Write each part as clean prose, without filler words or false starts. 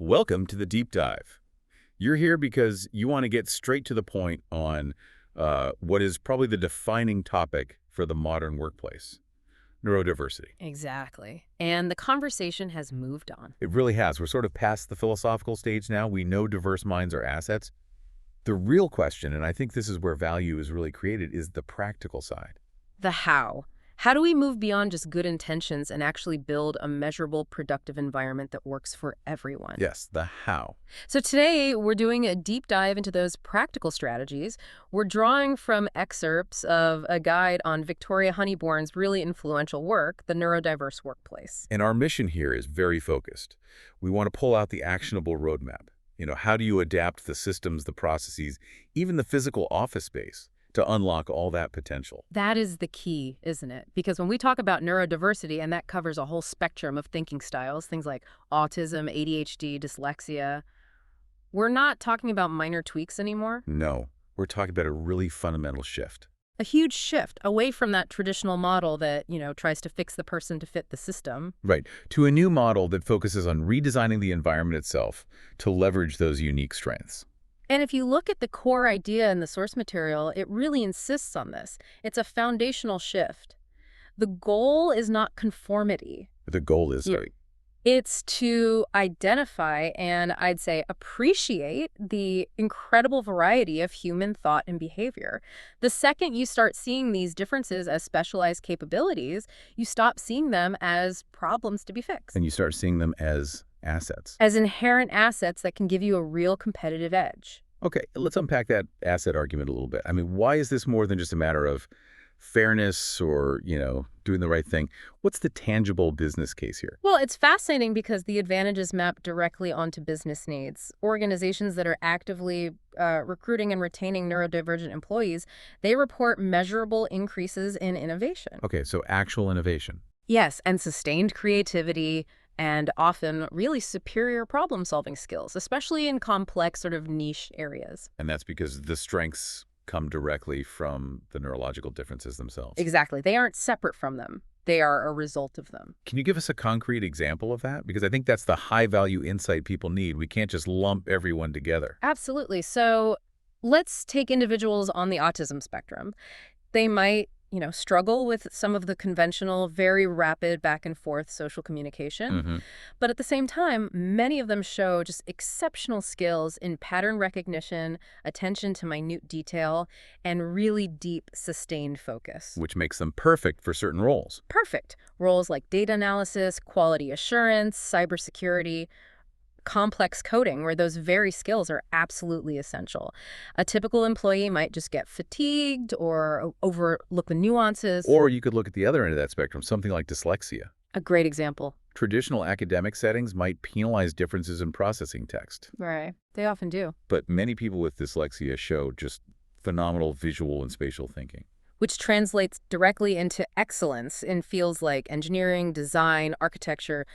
Welcome to the Deep Dive. You're here because you want to get straight to the point on what is probably the defining topic for the modern workplace, neurodiversity. Exactly. And the conversation has moved on. It really has. We're sort of past the philosophical stage now. We know diverse minds are assets. The real question, and I think this is where value is really created, is the practical side. The how. How do we move beyond just good intentions and actually build a measurable, productive environment that works for everyone? Yes, the how. So today, we're doing a deep dive into those practical strategies. We're drawing from excerpts of a guide on Victoria Honeybourne's really influential work, The Neurodiverse Workplace. And our mission here is very focused. We want to pull out the actionable roadmap. How do you adapt the systems, the processes, even the physical office space to unlock all that potential? That is the key, isn't it? Because when we talk about neurodiversity, and that covers a whole spectrum of thinking styles, things like autism, ADHD, dyslexia, we're not talking about minor tweaks anymore. No, we're talking about a really fundamental shift. A huge shift away from that traditional model that, tries to fix the person to fit the system. Right, to a new model that focuses on redesigning the environment itself to leverage those unique strengths. And if you look at the core idea in the source material, it really insists on this. It's a foundational shift. The goal is not conformity. The goal is It's to identify and, I'd say, appreciate the incredible variety of human thought and behavior. The second you start seeing these differences as specialized capabilities, you stop seeing them as problems to be fixed. and you start seeing them as assets. As inherent assets that can give you a real competitive edge. Okay, let's unpack that asset argument a little bit. I mean, why is this more than just a matter of fairness or, doing the right thing? What's the tangible business case here? Well, it's fascinating because the advantages map directly onto business needs. Organizations that are actively recruiting and retaining neurodivergent employees, they report measurable increases in innovation. Okay, so actual innovation. Yes, and sustained creativity and often really superior problem-solving skills, especially in complex sort of niche areas. And that's because the strengths come directly from the neurological differences themselves. Exactly. They aren't separate from them. They are a result of them. Can you give us a concrete example of that? Because I think that's the high-value insight people need. We can't just lump everyone together. Absolutely. So let's take individuals on the autism spectrum. They might, struggle with some of the conventional, very rapid back and forth social communication. But at the same time, many of them show just exceptional skills in pattern recognition, attention to minute detail, and really deep, sustained focus. Which makes them perfect for certain roles. Perfect. Roles like data analysis, quality assurance, cybersecurity, complex coding, where those very skills are absolutely essential. A typical employee might just get fatigued or overlook the nuances. Or you could look at the other end of that spectrum, something like dyslexia. A great example. Traditional academic settings might penalize differences in processing text. Right. They often do. But many people with dyslexia show just phenomenal visual and spatial thinking. Which translates directly into excellence in fields like engineering, design, architecture,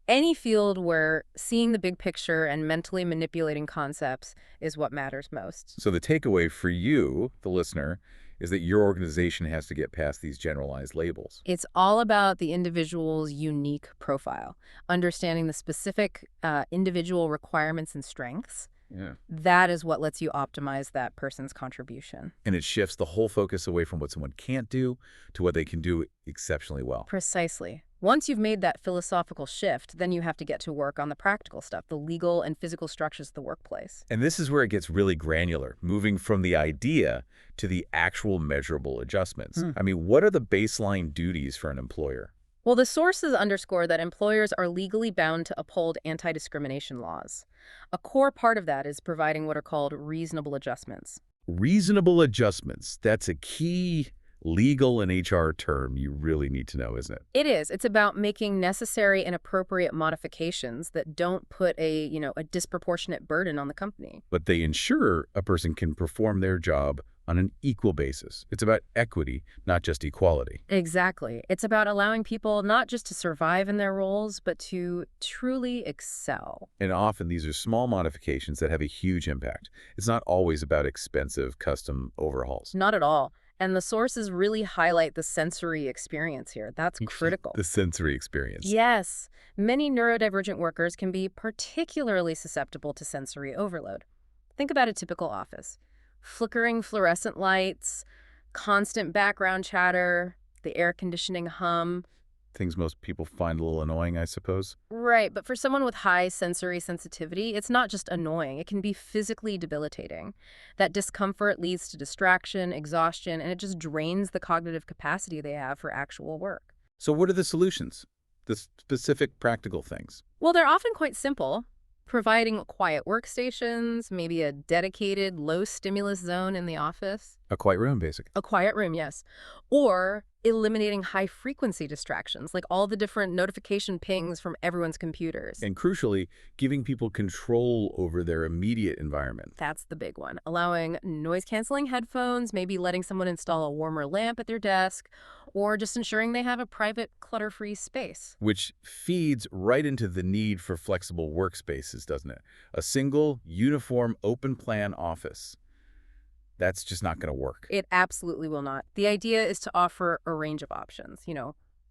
any field where seeing the big picture and mentally manipulating concepts is what matters most. So the takeaway for you, the listener, is that your organization has to get past these generalized labels. It's all about the individual's unique profile, understanding the specific individual requirements and strengths. Yeah. That is what lets you optimize that person's contribution. And it shifts the whole focus away from what someone can't do to what they can do exceptionally well. Precisely. Once you've made that philosophical shift, then you have to get to work on the practical stuff, the legal and physical structures of the workplace. And this is where it gets really granular, moving from the idea to the actual measurable adjustments. I mean, what are the baseline duties for an employer? Well, the sources underscore that employers are legally bound to uphold anti-discrimination laws. A core part of that is providing what are called reasonable adjustments. Reasonable adjustments. That's a key legal and HR term you really need to know, isn't it? It is. It's about making necessary and appropriate modifications that don't put a disproportionate burden on the company. But they ensure a person can perform their job on an equal basis. It's about equity, not just equality. Exactly. It's about allowing people not just to survive in their roles, but to truly excel. And often these are small modifications that have a huge impact. It's not always about expensive custom overhauls. Not at all. And the sources really highlight the sensory experience here. That's critical. The sensory experience. Yes, many neurodivergent workers can be particularly susceptible to sensory overload. Think about a typical office. Flickering fluorescent lights, constant background chatter, the air conditioning hum. Things most people find a little annoying, I suppose. Right, but for someone with high sensory sensitivity, it's not just annoying. It can be physically debilitating. That discomfort leads to distraction, exhaustion, and it just drains the cognitive capacity they have for actual work. So what are the solutions? The specific practical things? Well, they're often quite simple. Providing quiet workstations, maybe a dedicated low-stimulus zone in the office. A quiet room, basically. A quiet room, yes. Or eliminating high-frequency distractions, like all the different notification pings from everyone's computers. And crucially, giving people control over their immediate environment. That's the big one. Allowing noise-canceling headphones, maybe letting someone install a warmer lamp at their desk, or just ensuring they have a private, clutter-free space. Which feeds right into the need for flexible workspaces, doesn't it? A single, uniform, open-plan office. That's just not going to work. It absolutely will not. The idea is to offer a range of options,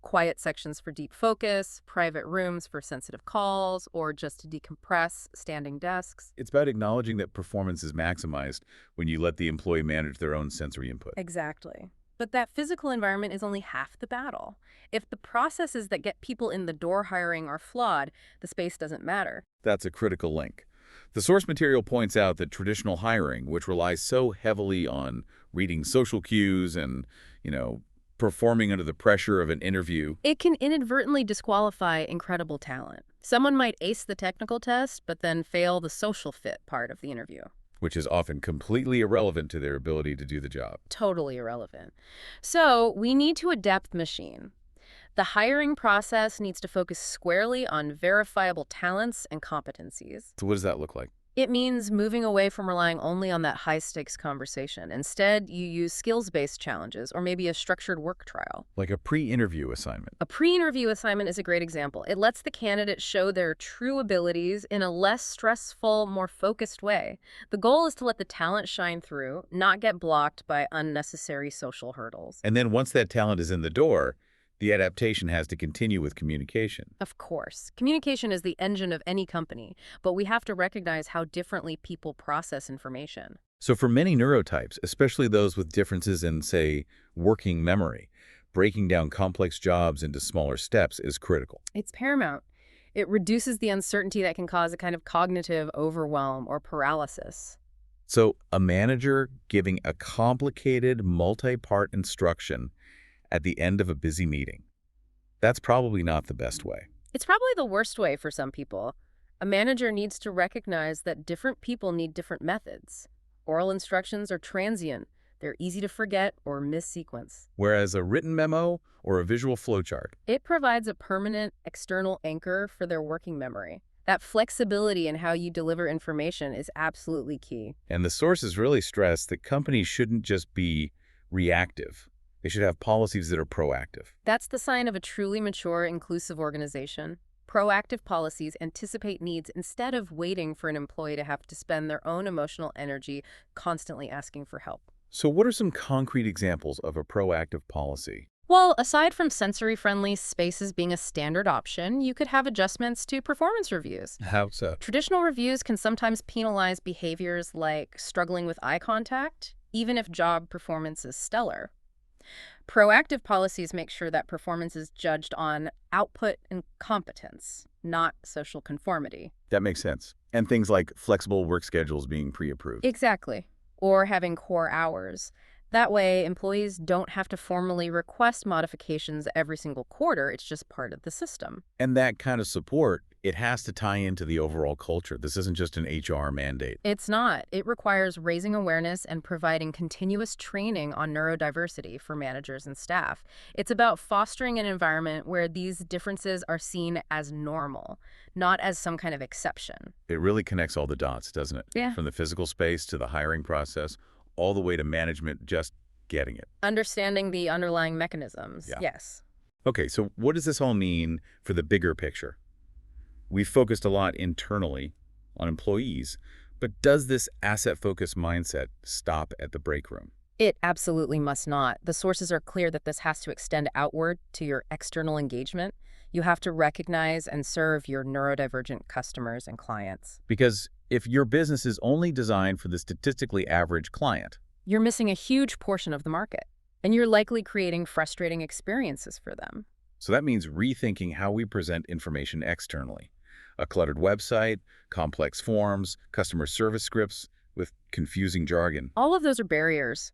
quiet sections for deep focus, private rooms for sensitive calls, or just to decompress, standing desks. It's about acknowledging that performance is maximized when you let the employee manage their own sensory input. Exactly. But that physical environment is only half the battle. If the processes that get people in the door hiring are flawed, the space doesn't matter. That's a critical link. The source material points out that traditional hiring, which relies so heavily on reading social cues and, performing under the pressure of an interview, it can inadvertently disqualify incredible talent. Someone might ace the technical test, but then fail the social fit part of the interview. which is often completely irrelevant to their ability to do the job. Totally irrelevant. So we need to adapt the machine. The hiring process needs to focus squarely on verifiable talents and competencies. So what does that look like? It means moving away from relying only on that high-stakes conversation. Instead, you use skills-based challenges or maybe a structured work trial. Like a pre-interview assignment. A pre-interview assignment is a great example. It lets the candidate show their true abilities in a less stressful, more focused way. The goal is to let the talent shine through, not get blocked by unnecessary social hurdles. And then once that talent is in the door, the adaptation has to continue with communication. Of course. Communication is the engine of any company, but we have to recognize how differently people process information. So for many neurotypes, especially those with differences in, say, working memory, breaking down complex jobs into smaller steps is critical. It's paramount. It reduces the uncertainty that can cause a kind of cognitive overwhelm or paralysis. So a manager giving a complicated, multi-part instruction at the end of a busy meeting, that's probably not the best way. It's probably the worst way for some people. A manager needs to recognize that different people need different methods. Oral instructions are transient. They're easy to forget or missequence. Whereas a written memo or a visual flowchart, it provides a permanent external anchor for their working memory. That flexibility in how you deliver information is absolutely key. And the sources really stress that companies shouldn't just be reactive. They should have policies that are proactive. That's the sign of a truly mature, inclusive organization. Proactive policies anticipate needs instead of waiting for an employee to have to spend their own emotional energy constantly asking for help. So what are some concrete examples of a proactive policy? Well, aside from sensory-friendly spaces being a standard option, you could have adjustments to performance reviews. How so? Traditional reviews can sometimes penalize behaviors like struggling with eye contact, even if job performance is stellar. Proactive policies make sure that performance is judged on output and competence, not social conformity. That makes sense. And things like flexible work schedules being pre-approved. Exactly. Or having core hours. That way, employees don't have to formally request modifications every single quarter. It's just part of the system. And that kind of support, it has to tie into the overall culture. This isn't just an HR mandate. It's not. It requires raising awareness and providing continuous training on neurodiversity for managers and staff. It's about fostering an environment where these differences are seen as normal, not as some kind of exception. It really connects all the dots, doesn't it? Yeah. From the physical space to the hiring process, all the way to management just getting it. Understanding the underlying mechanisms, Yeah. Yes. Okay, so what does this all mean for the bigger picture? We've focused a lot internally on employees, but does this asset-focused mindset stop at the break room? It absolutely must not. The sources are clear that this has to extend outward to your external engagement. You have to recognize and serve your neurodivergent customers and clients. Because if your business is only designed for the statistically average client, You're missing a huge portion of the market, and you're likely creating frustrating experiences for them. so that means rethinking how we present information externally. A cluttered website, complex forms, customer service scripts with confusing jargon. All of those are barriers.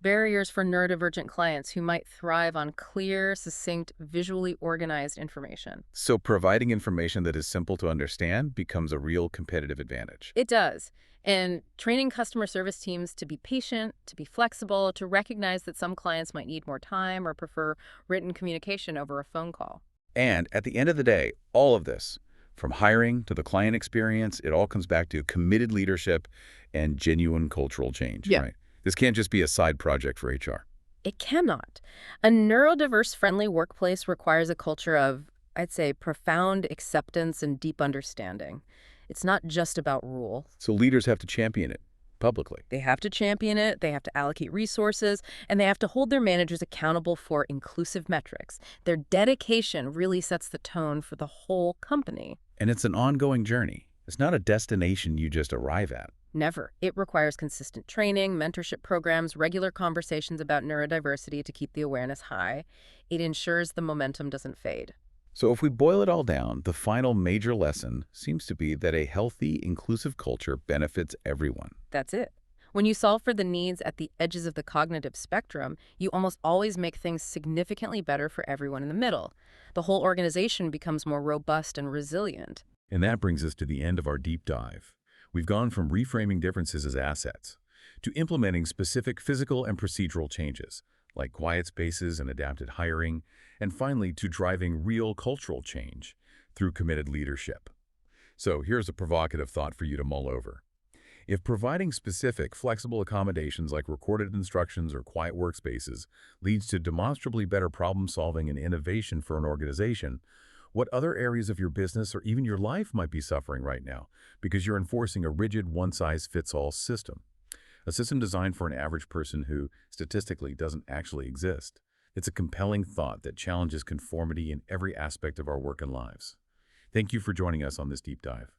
Barriers for neurodivergent clients who might thrive on clear, succinct, visually organized information. So providing information that is simple to understand becomes a real competitive advantage. It does. And training customer service teams to be patient, to be flexible, to recognize that some clients might need more time or prefer written communication over a phone call. And at the end of the day, all of this, from hiring to the client experience, it all comes back to committed leadership and genuine cultural change, Yeah. right? This can't just be a side project for HR. It cannot. A neurodiverse friendly workplace requires a culture of, I'd say, profound acceptance and deep understanding. It's not just about rule. So leaders have to champion it publicly. They have to champion it, they have to allocate resources, and they have to hold their managers accountable for inclusive metrics. Their dedication really sets the tone for the whole company. And it's an ongoing journey. It's not a destination you just arrive at. Never. It requires consistent training, mentorship programs, regular conversations about neurodiversity to keep the awareness high. It ensures the momentum doesn't fade. So if we boil it all down, the final major lesson seems to be that a healthy, inclusive culture benefits everyone. That's it. When you solve for the needs at the edges of the cognitive spectrum, you almost always make things significantly better for everyone in the middle. The whole organization becomes more robust and resilient. And that brings us to the end of our deep dive. We've gone from reframing differences as assets to implementing specific physical and procedural changes, like quiet spaces and adapted hiring, and finally to driving real cultural change through committed leadership. So here's a provocative thought for you to mull over. If providing specific, flexible accommodations like recorded instructions or quiet workspaces leads to demonstrably better problem-solving and innovation for an organization, what other areas of your business or even your life might be suffering right now because you're enforcing a rigid one-size-fits-all system? A system designed for an average person who, statistically, doesn't actually exist. It's a compelling thought that challenges conformity in every aspect of our work and lives. Thank you for joining us on this deep dive.